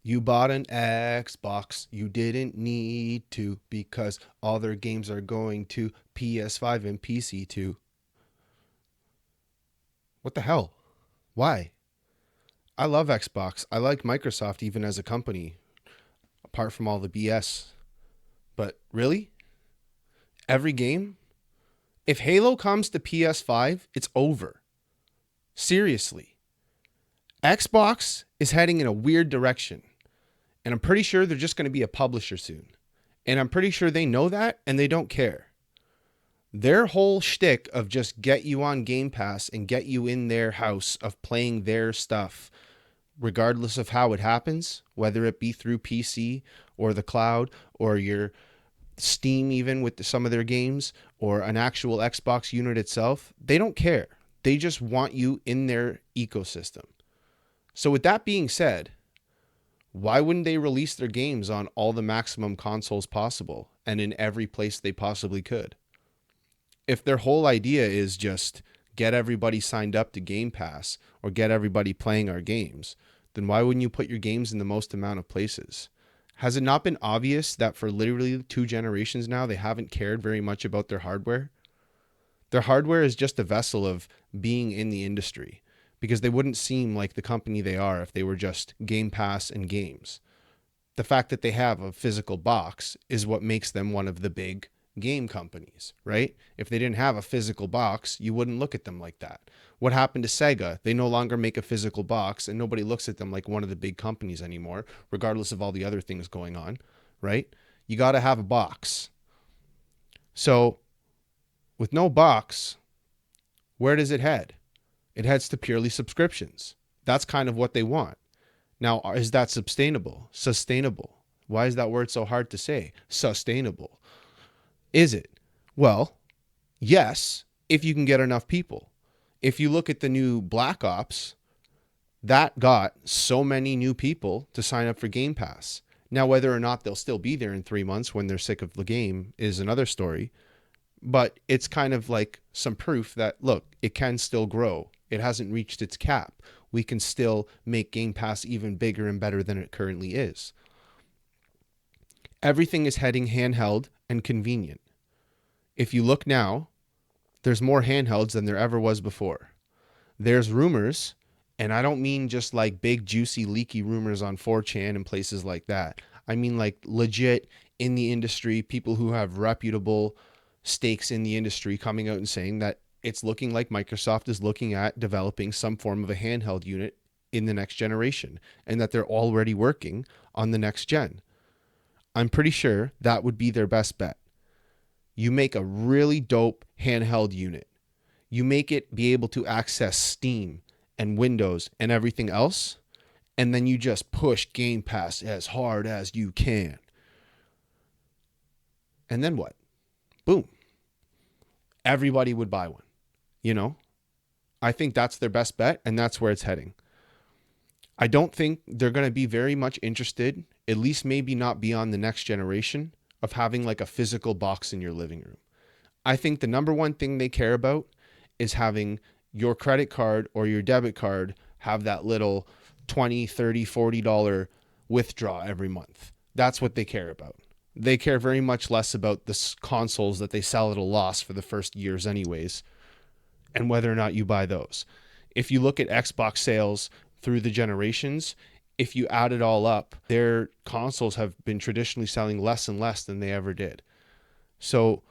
You bought an Xbox. You didn't need to because all their games are going to PS5 and PC too. What the hell? Why? I love Xbox. I like Microsoft even as a company, apart from all the BS. But really? Every game? If Halo comes to PS5, it's over. Seriously. Xbox is heading in a weird direction. And I'm pretty sure they're just going to be a publisher soon. And I'm pretty sure they know that and they don't care. Their whole shtick of just get you on Game Pass and get you in their house of playing their stuff, regardless of how it happens, whether it be through PC or the cloud or your Steam, even with some of their games, or an actual Xbox unit itself, they don't care. They just want you in their ecosystem. So with that being said, why wouldn't they release their games on all the maximum consoles possible and in every place they possibly could? If their whole idea is just get everybody signed up to Game Pass or get everybody playing our games, then why wouldn't you put your games in the most amount of places? Has it not been obvious that for literally 2 generations now, they haven't cared very much about their hardware? Their hardware is just a vessel of being in the industry, because they wouldn't seem like the company they are if they were just Game Pass and games. The fact that they have a physical box is what makes them one of the big game companies, right? If they didn't have a physical box, you wouldn't look at them like that. What happened to Sega? They no longer make a physical box and nobody looks at them like one of the big companies anymore, regardless of all the other things going on, right? You got to have a box. So with no box, where does it head? It heads to purely subscriptions. That's kind of what they want. Now, is that sustainable? Sustainable. Why is that word so hard to say? Sustainable. Is it? Well, yes, if you can get enough people. If you look at the new Black Ops, that got so many new people to sign up for Game Pass. Now, whether or not they'll still be there in 3 months when they're sick of the game is another story. But it's kind of like some proof that, look, it can still grow. It hasn't reached its cap. We can still make Game Pass even bigger and better than it currently is. Everything is heading handheld and convenient. If you look now, there's more handhelds than there ever was before. There's rumors, and I don't mean just like big, juicy, leaky rumors on 4chan and places like that. I mean like legit in the industry, people who have reputable stakes in the industry coming out and saying that it's looking like Microsoft is looking at developing some form of a handheld unit in the next generation and that they're already working on the next gen. I'm pretty sure that would be their best bet. You make a really dope handheld unit. You make it be able to access Steam and Windows and everything else, and then you just push Game Pass as hard as you can. And then what? Boom. Everybody would buy one. You know? I think that's their best bet, and that's where it's heading. I don't think they're going to be very much interested, at least maybe not beyond the next generation, of having like a physical box in your living room. I think the number one thing they care about is having your credit card or your debit card have that little $20, $30, $40 withdraw every month. That's what they care about. They care very much less about the consoles that they sell at a loss for the first years anyways, and whether or not you buy those. If you look at Xbox sales through the generations, if you add it all up, their consoles have been traditionally selling less and less than they ever did. So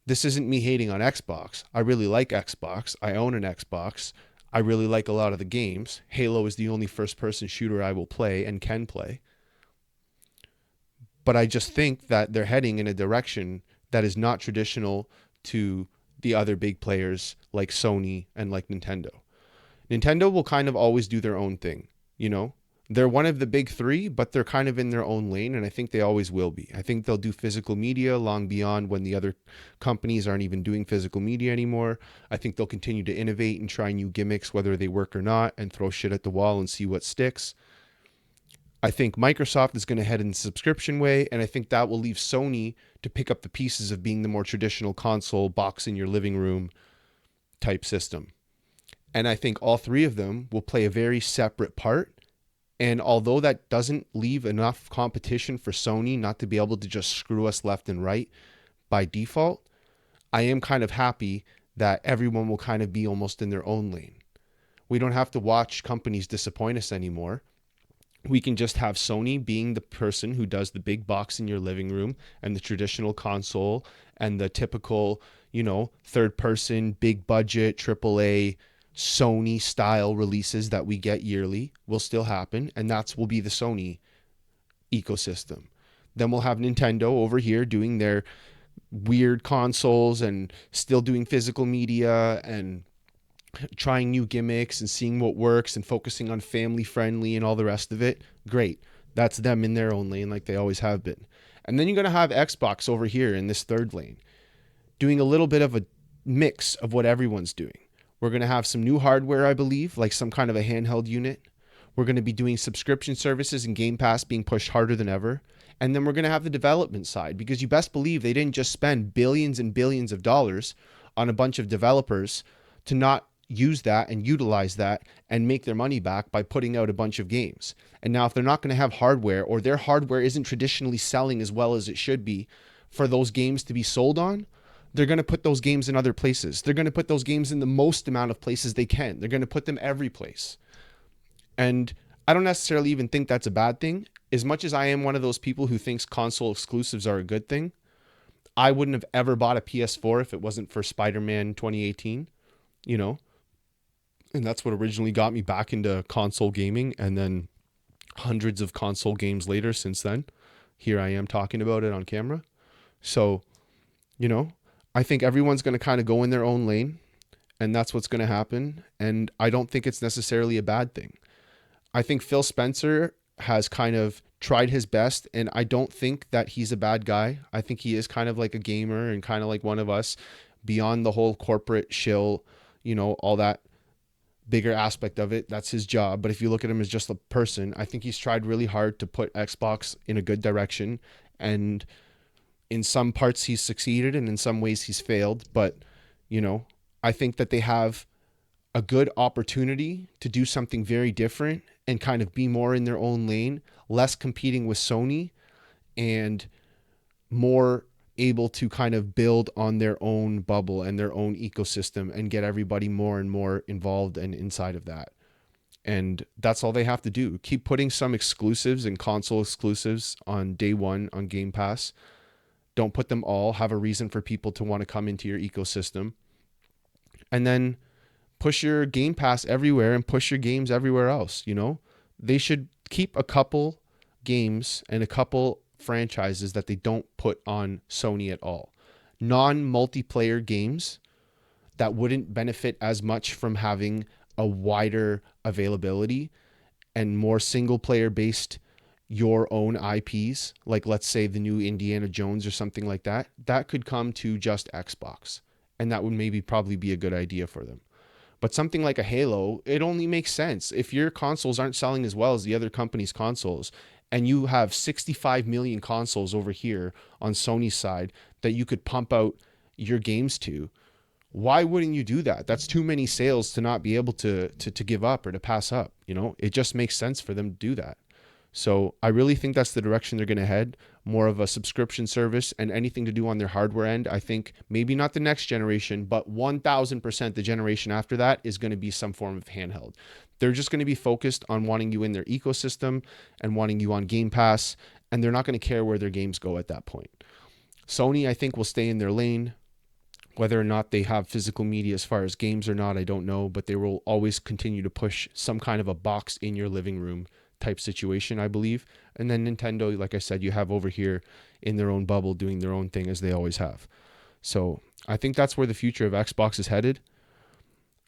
this isn't me hating on Xbox. I really like Xbox. I own an Xbox. I really like a lot of the games. Halo is the only first-person shooter I will play and can play. But I just think that they're heading in a direction that is not traditional to the other big players like Sony and like Nintendo. Nintendo will kind of always do their own thing, you know? They're one of the big three, but they're kind of in their own lane, and I think they always will be. I think they'll do physical media long beyond when the other companies aren't even doing physical media anymore. I think they'll continue to innovate and try new gimmicks, whether they work or not, and throw shit at the wall and see what sticks. I think Microsoft is going to head in the subscription way, and I think that will leave Sony to pick up the pieces of being the more traditional console, box in your living room type system. And I think all three of them will play a very separate part And although that doesn't leave enough competition for Sony not to be able to just screw us left and right by default, I am kind of happy that everyone will kind of be almost in their own lane. We don't have to watch companies disappoint us anymore. We can just have Sony being the person who does the big box in your living room and the traditional console and the typical, third person, big budget, AAA, Sony style releases that we get yearly will still happen. And that's will be the Sony ecosystem. Then we'll have Nintendo over here doing their weird consoles and still doing physical media and trying new gimmicks and seeing what works and focusing on family friendly and all the rest of it. Great. That's them in their own lane like they always have been. And then you're going to have Xbox over here in this third lane doing a little bit of a mix of what everyone's doing. We're going to have some new hardware, I believe, like some kind of a handheld unit. We're going to be doing subscription services and Game Pass being pushed harder than ever. And then we're going to have the development side, because you best believe they didn't just spend billions and billions of dollars on a bunch of developers to not use that and utilize that and make their money back by putting out a bunch of games. And now if they're not going to have hardware, or their hardware isn't traditionally selling as well as it should be for those games to be sold on, they're going to put those games in other places. They're going to put those games in the most amount of places they can. They're going to put them every place. And I don't necessarily even think that's a bad thing. As much as I am one of those people who thinks console exclusives are a good thing, I wouldn't have ever bought a PS4 if it wasn't for Spider-Man 2018, and that's what originally got me back into console gaming. And then hundreds of console games later since then, here I am talking about it on camera. So, I think everyone's going to kind of go in their own lane, and that's what's going to happen. And I don't think it's necessarily a bad thing. I think Phil Spencer has kind of tried his best, and I don't think that he's a bad guy. I think he is kind of like a gamer and kind of like one of us, beyond the whole corporate shill, all that bigger aspect of it. That's his job. But if you look at him as just a person, I think he's tried really hard to put Xbox in a good direction. And in some parts he's succeeded and in some ways he's failed. But, I think that they have a good opportunity to do something very different and kind of be more in their own lane, less competing with Sony and more able to kind of build on their own bubble and their own ecosystem and get everybody more and more involved and inside of that. And that's all they have to do. Keep putting some exclusives and console exclusives on day one on Game Pass. Don't put them all. Have a reason for people to want to come into your ecosystem. And then push your Game Pass everywhere and push your games everywhere else. They should keep a couple games and a couple franchises that they don't put on Sony at all. Non-multiplayer games that wouldn't benefit as much from having a wider availability and more single player based your own IPs, like let's say the new Indiana Jones or something like that, that could come to just Xbox. And that would maybe probably be a good idea for them. But something like a Halo, it only makes sense. If your consoles aren't selling as well as the other company's consoles, and you have 65 million consoles over here on Sony's side that you could pump out your games to, why wouldn't you do that? That's too many sales to not be able to give up or to pass up. It just makes sense for them to do that. So I really think that's the direction they're going to head, more of a subscription service, and anything to do on their hardware end. I think maybe not the next generation, but 1000% the generation after that is going to be some form of handheld. They're just going to be focused on wanting you in their ecosystem and wanting you on Game Pass, and they're not going to care where their games go at that point. Sony, I think, will stay in their lane. Whether or not they have physical media as far as games or not, I don't know, but they will always continue to push some kind of a box in your living room type situation, I believe. And then Nintendo, like I said, you have over here in their own bubble doing their own thing as they always have. So I think that's where the future of Xbox is headed.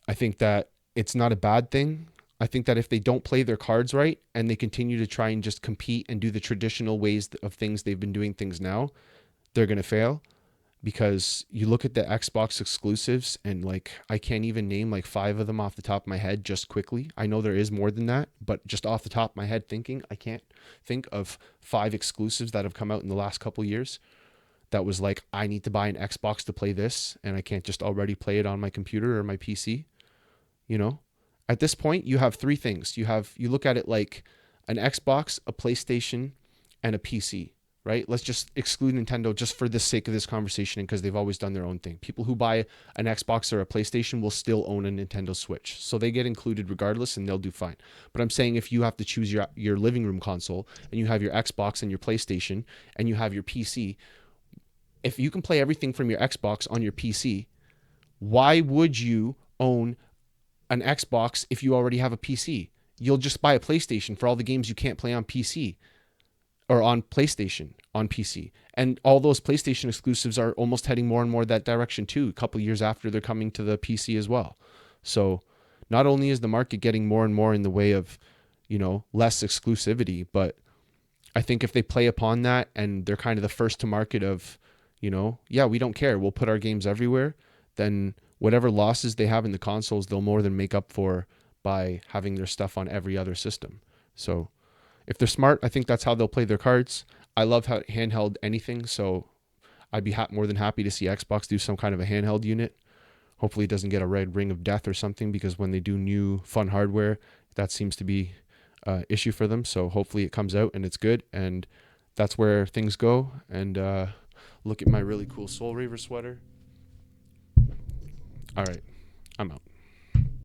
I think that it's not a bad thing. I think that if they don't play their cards right and they continue to try and just compete and do the traditional ways of things they've been doing things now, they're going to fail. Because you look at the Xbox exclusives and I can't even name 5 of them off the top of my head just quickly. I know there is more than that, but just off the top of my head I can't think of 5 exclusives that have come out in the last couple years that was I need to buy an Xbox to play this and I can't just already play it on my computer or my PC. At this point you have 3 things. You look at it like an Xbox, a PlayStation, and a PC, right? Let's just exclude Nintendo just for the sake of this conversation because they've always done their own thing. People who buy an Xbox or a PlayStation will still own a Nintendo Switch. So they get included regardless and they'll do fine. But I'm saying if you have to choose your living room console and you have your Xbox and your PlayStation and you have your PC, if you can play everything from your Xbox on your PC, why would you own an Xbox if you already have a PC? You'll just buy a PlayStation for all the games you can't play on PC or on PlayStation on PC. And all those PlayStation exclusives are almost heading more and more that direction too, a couple of years after they're coming to the PC as well. So not only is the market getting more and more in the way of, less exclusivity, but I think if they play upon that and they're kind of the first to market of, yeah, we don't care, we'll put our games everywhere, then whatever losses they have in the consoles, they'll more than make up for by having their stuff on every other system. So if they're smart, I think that's how they'll play their cards. I love how handheld anything, so I'd be more than happy to see Xbox do some kind of a handheld unit. Hopefully it doesn't get a red ring of death or something, because when they do new fun hardware, that seems to be an issue for them. So hopefully it comes out and it's good, and that's where things go. And look at my really cool Soul Reaver sweater. All right, I'm out.